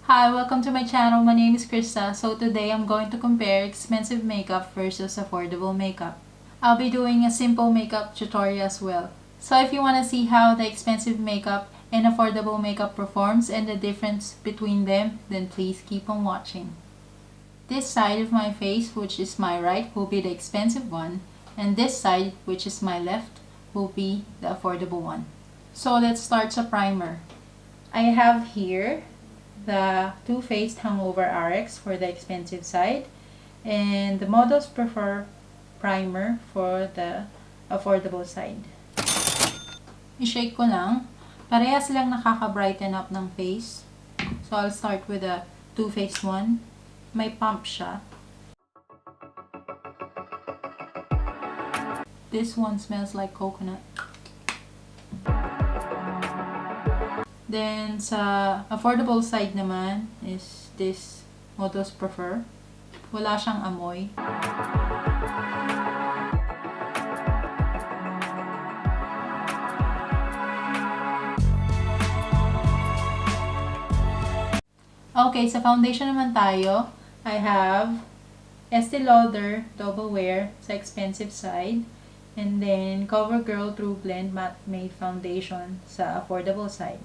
Hi, welcome to my channel. My name is Krista. So today I'm going to compare expensive makeup versus affordable makeup. I'll be doing a simple makeup tutorial as well. So if you want to see how the expensive makeup and affordable makeup performs and the difference between them, then please keep on watching. This side of my face, which is my right, will be the expensive one, and this side, which is my left, will be the affordable one. So let's start sa primer. I have here the Toofaced hangoverx for the expensive side and the Modelsprefer primer for the affordable side. I-shake ko lang. Parehas lang nakaka-brighten up ng face. So I'll start with the Toofaced one. May pump siya. This one smells like coconut. Then, sa affordable side naman is this Modelsprefer. Wala siyang amoy. Okay, sa foundation naman tayo. I have Estee Lauder Double Wear sa expensive side. And then, Covergirl Trublend Matte Matte Foundation sa affordable side.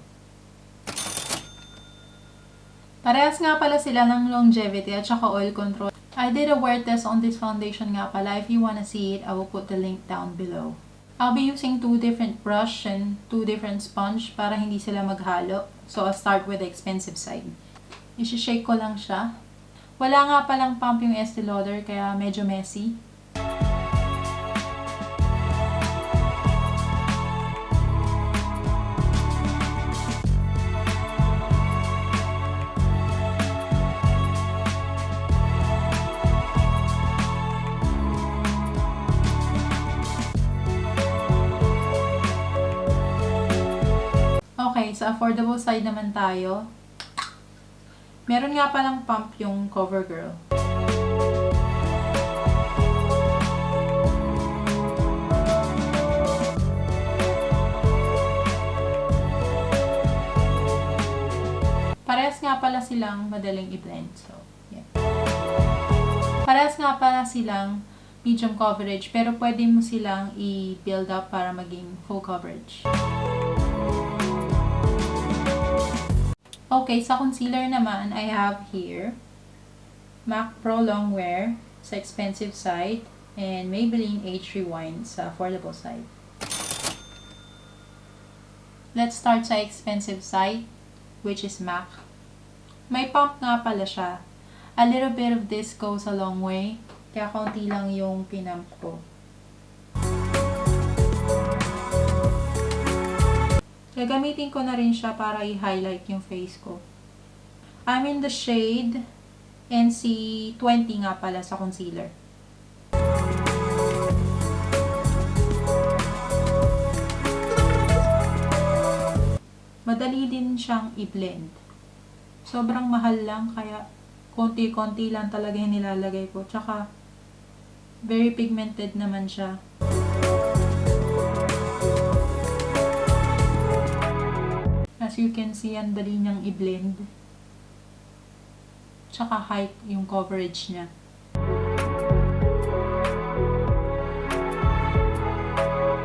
Parehas nga pala sila ng longevity at saka oil control. I did a wear test on this foundation nga pala. If you wanna see it, I will put the link down below. I'll be using 2 different brush and 2 different sponge para hindi sila maghalo. So, I'll start with the expensive side. I-shake ko lang siya. Wala nga palang pump yung Estee Lauder kaya medyo messy. Okay, sa affordable side naman tayo. Meron nga palang pump yung Covergirl. Parehas nga pala silang madaling i-blend. So, yeah. Parehas nga pala silang medium coverage, pero pwede mo silang i-build up para maging full coverage. Okay, sa concealer naman, I have here MAC Pro Longwear sa expensive side and Maybelline Age Rewind sa affordable side. Let's start sa expensive side, which is MAC. May pump nga pala siya. A little bit of this goes a long way, kaya konti lang yung pinump ko. Gagamitin ko na rin siya para i-highlight yung face ko. I'm in the shade NC20 nga pala sa concealer. Madali din siyang i-blend. Sobrang mahal lang kaya konti-konti lang talaga yung nilalagay ko. Tsaka very pigmented naman siya. As you can see, ang dali niyang i-blend. Tsaka high yung coverage niya.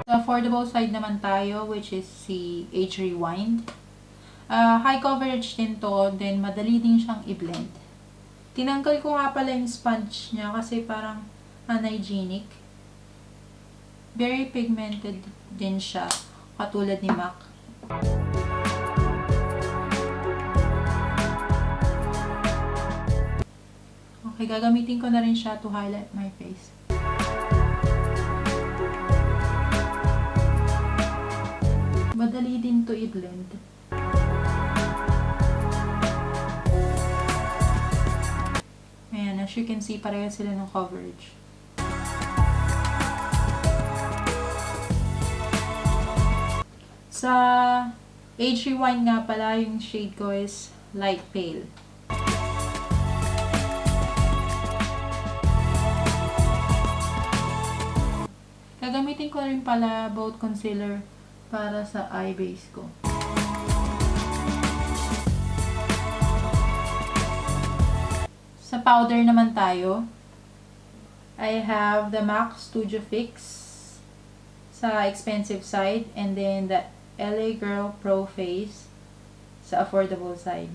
Sa affordable side naman tayo, which is si Age Rewind. High coverage din to, then madali din siyang i-blend. Tinanggal ko nga pala yung sponge niya kasi parang unhygienic. Very pigmented din siya, katulad ni MAC. Okay, gagamitin ko na rin siya to highlight my face. Madali din to i-blend. Ayan, as you can see, pareha sila ng coverage. Sa Age Rewind nga pala, yung shade ko is light pale. Gagamitin ko rin pala both concealer para sa eye base ko. powder naman tayo, I have the MAC Studio Fix sa expensive side, and then the LA Girl Proface sa affordable side.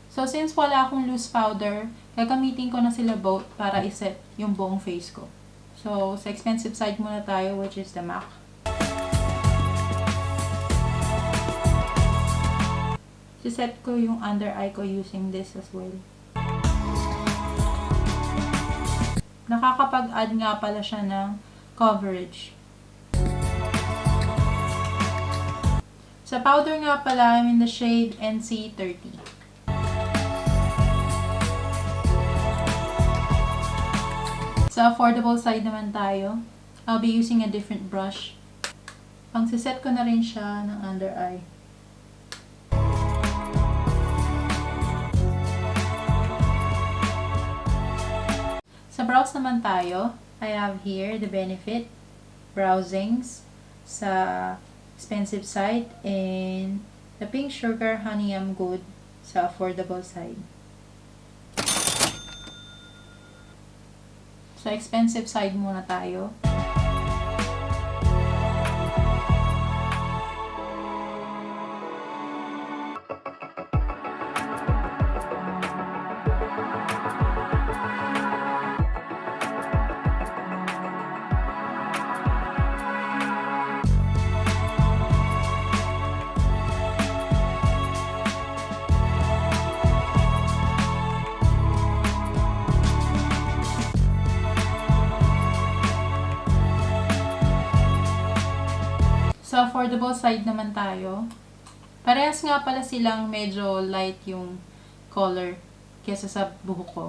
So, since wala akong loose powder, gagamitin ko na sila both para iset yung buong face ko. So, sa expensive side muna tayo, which is the MAC. Siset ko yung under eye ko using this as well. Nakakapag-add nga pala siya ng coverage. Sa powder nga pala, I'm in the shade NC30. Sa affordable side naman tayo, I'll be using a different brush. Pang-siset ko na rin siya ng under eye. Sa brows naman tayo, I have here the Benefit Brow Zings sa expensive side, and the Pink Sugar Honey I'm Good sa affordable side. Sa expensive side muna tayo. Sa affordable side naman tayo, parehas nga pala silang medyo light yung color kesa sa buhok ko.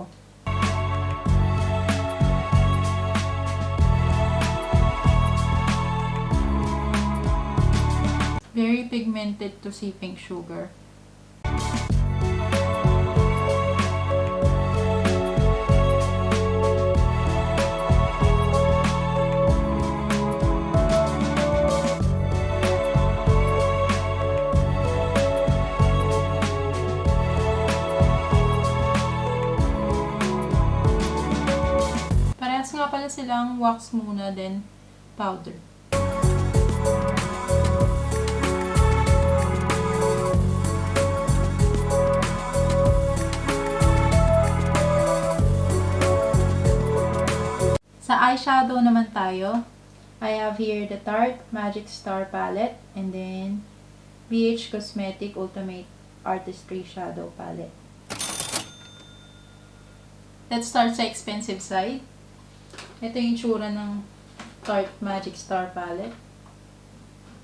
Very pigmented to see Pink Sugar. Nga pala silang wax muna, then powder. Sa eyeshadow naman tayo, I have here the Tarte Magic Star Palette, and then BH Cosmetic Ultimate Artistry Shadow Palette. Let's start sa expensive side. Ito yung itsura ng Tarte Magic Star Palette.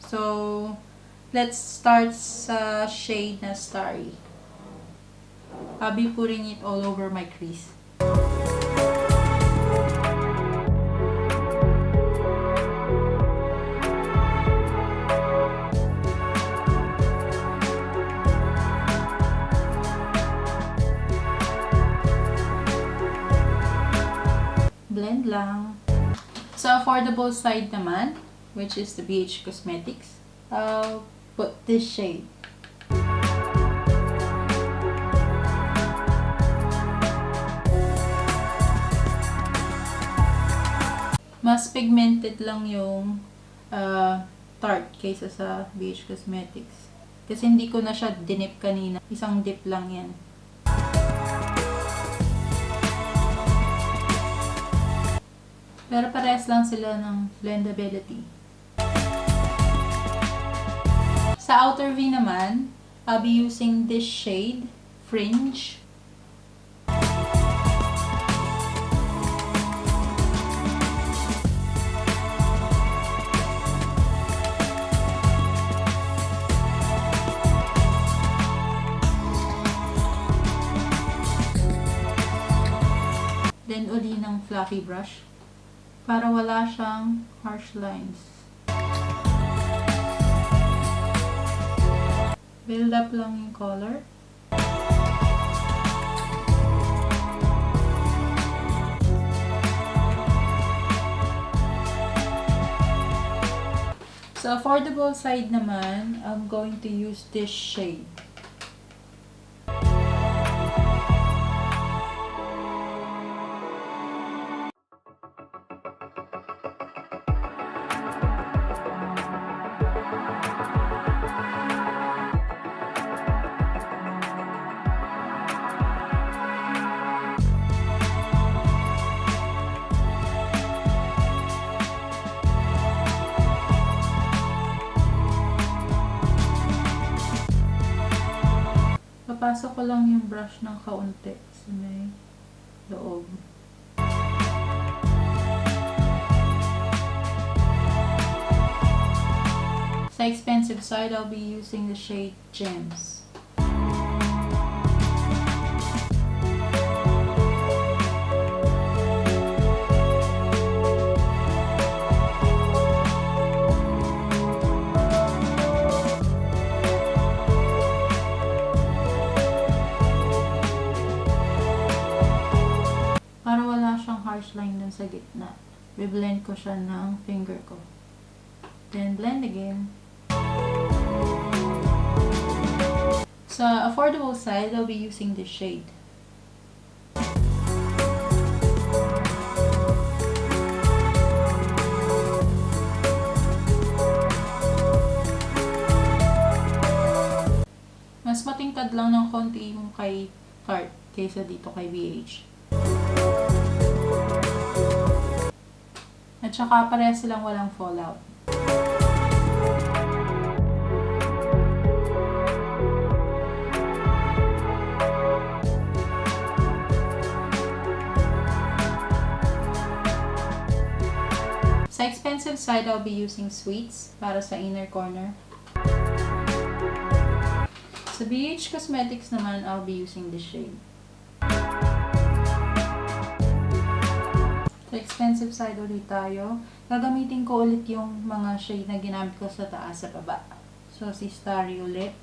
So, let's start sa shade na Starry. I'll be putting it all over my crease. Blend lang. Sa affordable side naman, which is the BH Cosmetics, I'll put this shade. Mas pigmented lang yung Tarte kaysa sa BH Cosmetics. Kasi hindi ko na siya dinip kanina. Isang dip lang yan. Pero parehas lang sila ng blendability. Sa outer V naman, I'll be using this shade, Fringe. Then uli ng fluffy brush para wala siyang harsh lines. Build up lang yung color. Sa affordable side naman, I'm going to use this shade. Papasok ko lang yung brush ng kaunti sa may loob. Sa expensive side, I'll be using the shade Gems. Para wala siyang harsh line dun sa gitna, biblend ko siya ng finger ko. Then blend again. Sa affordable side, I'll be using this shade. Mas matingkad lang ng konti yung kay Tarte kaysa dito kay BH. At saka parehas silang walang fallout. Sa expensive side, I'll be using Sweets para sa inner corner. Sa BH Cosmetics naman, I'll be using this shade. Sa expensive side ulit tayo. Gagamitin ko ulit yung mga shade na ginamit ko sa taas sa baba. So, si Starry ulit.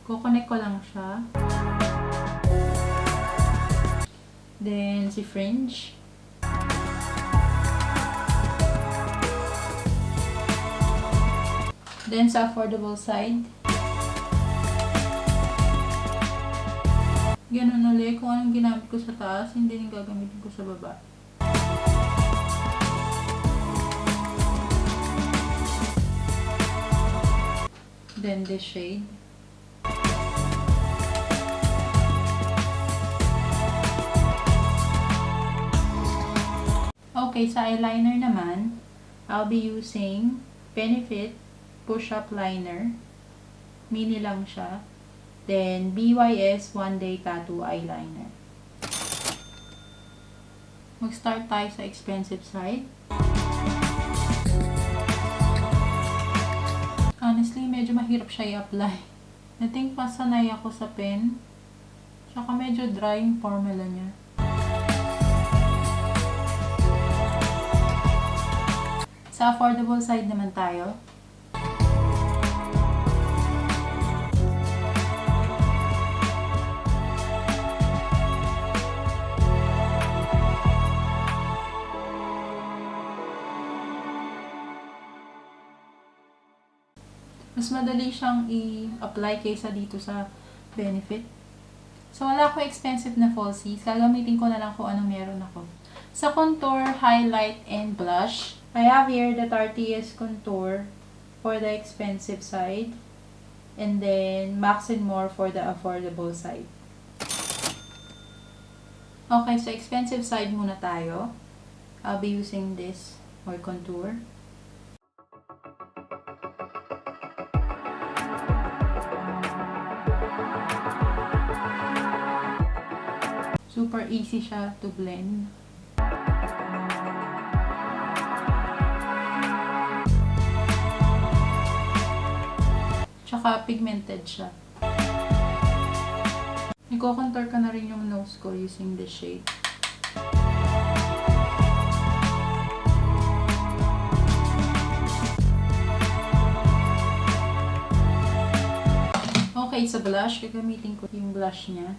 Kukonek ko lang siya. Then, si Fringe. Then, sa affordable side. Ganun ulit. Kung anong ginamit ko sa taas, hindi rin gagamitin ko sa baba. Then, this shade. Okay, sa eyeliner naman, I'll be using Benefit Push-Up Liner. Mini lang siya. Then, BYS One Day Tattoo Eyeliner. Mag-start tayo sa expensive side. Honestly, medyo mahirap siya i-apply. I think pasanay ako sa pen. Tsaka medyo dry yung formula niya. Sa affordable side naman tayo. Mas madali siyang i-apply kaysa dito sa Benefit. So, wala akong expensive na falsies. Gagamitin ko na lang kung anong meron ako. Sa contour, highlight, and blush, I have here the Tarte contour for the expensive side. And then, Max and More for the affordable side. Okay, so expensive side muna tayo. I'll be using this for contour. Super easy siya to blend. Tsaka pigmented siya. Iko-contour ka na rin yung nose ko using this shade. Okay, sa blush, gagamitin ko yung blush niya.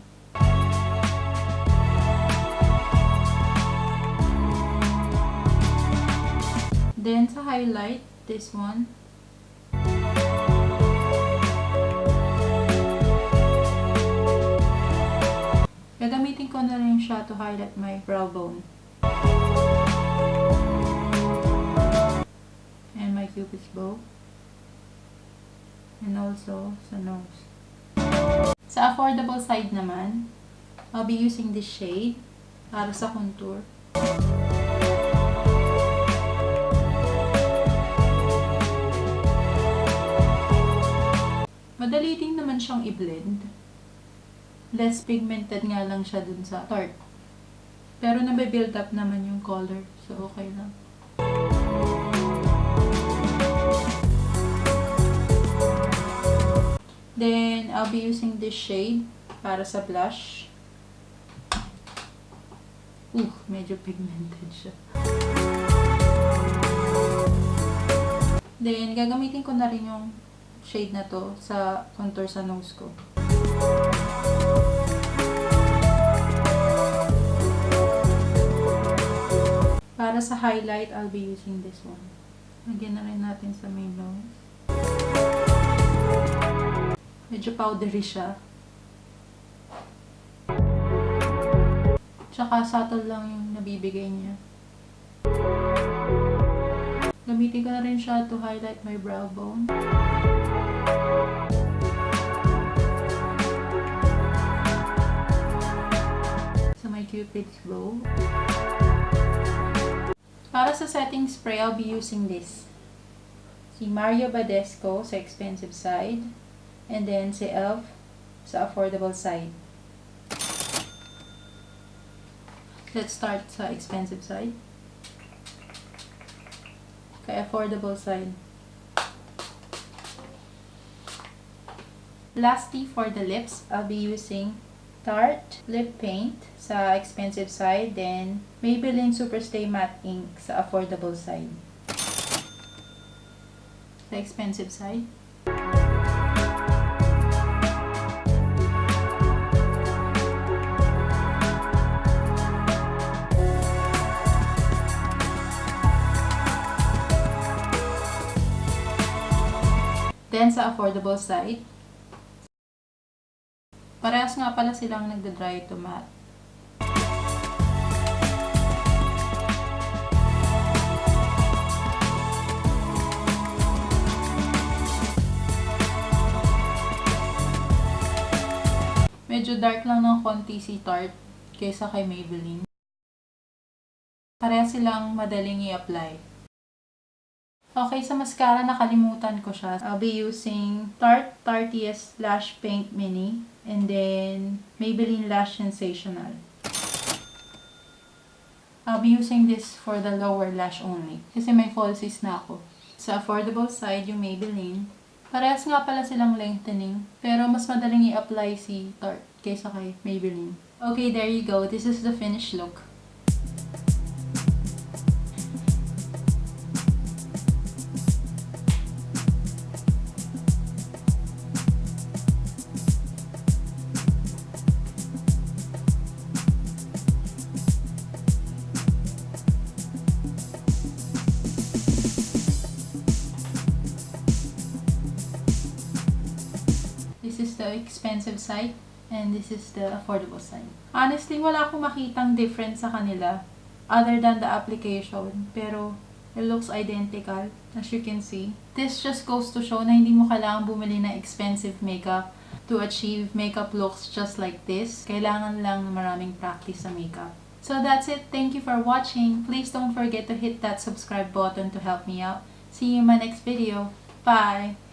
Then, sa highlight, this one. Gagamitin ko na rin siya to highlight my brow bone. And my cupid's bow. And also, sa nose. Sa affordable side naman, I'll be using this shade para sa contour. Madali din naman siyang i-blend. Less pigmented nga lang siya dun sa Tarte. Pero nabe-build up naman yung color. So, okay lang. Then, I'll be using this shade para sa blush. Medyo pigmented siya. Then, gagamitin ko na rin yung shade na to sa contour sa nose ko. Para sa highlight, I'll be using this one. Lagyan na rin natin sa may nose. Medyo powdery siya. Tsaka subtle lang yung nabibigay niya. Gamitin ko na rin siya to highlight my brow bone. Sa my Cupid's bow. Para sa setting spray, I'll be using this. Si Mario Badescu sa expensive side. And then si e.l.f. sa affordable side. Let's start sa expensive side. Kay affordable side. Lastly, for the lips, I'll be using Tarte lip paint sa expensive side, then Maybelline Superstay Matte Ink sa affordable side. Sa expensive side. Then, sa affordable side, parehas nga pala silang nagda-dry to matte. Medyo dark lang ng konti si Tarte kaysa kay Maybelline. Parehas silang madaling i-apply. Okay, sa mascara, nakalimutan ko siya. I'll be using Tarte's Lash Paint Mini and then Maybelline Lash Sensational. I'll be using this for the lower lash only kasi may falsies na ako. Sa affordable side, yung Maybelline. Parehas nga pala silang lengthening pero mas madaling i-apply si Tarte kaysa kay Maybelline. Okay, there you go. This is the finished look. This is the expensive side and this is the affordable side. Honestly, wala akong makitang difference sa kanila other than the application, pero it looks identical as you can see. This just goes to show na hindi mo kailangan bumili ng expensive makeup to achieve makeup looks just like this. Kailangan lang maraming practice sa makeup. So that's it. Thank you for watching. Please don't forget to hit that subscribe button to help me out. See you in my next video. Bye!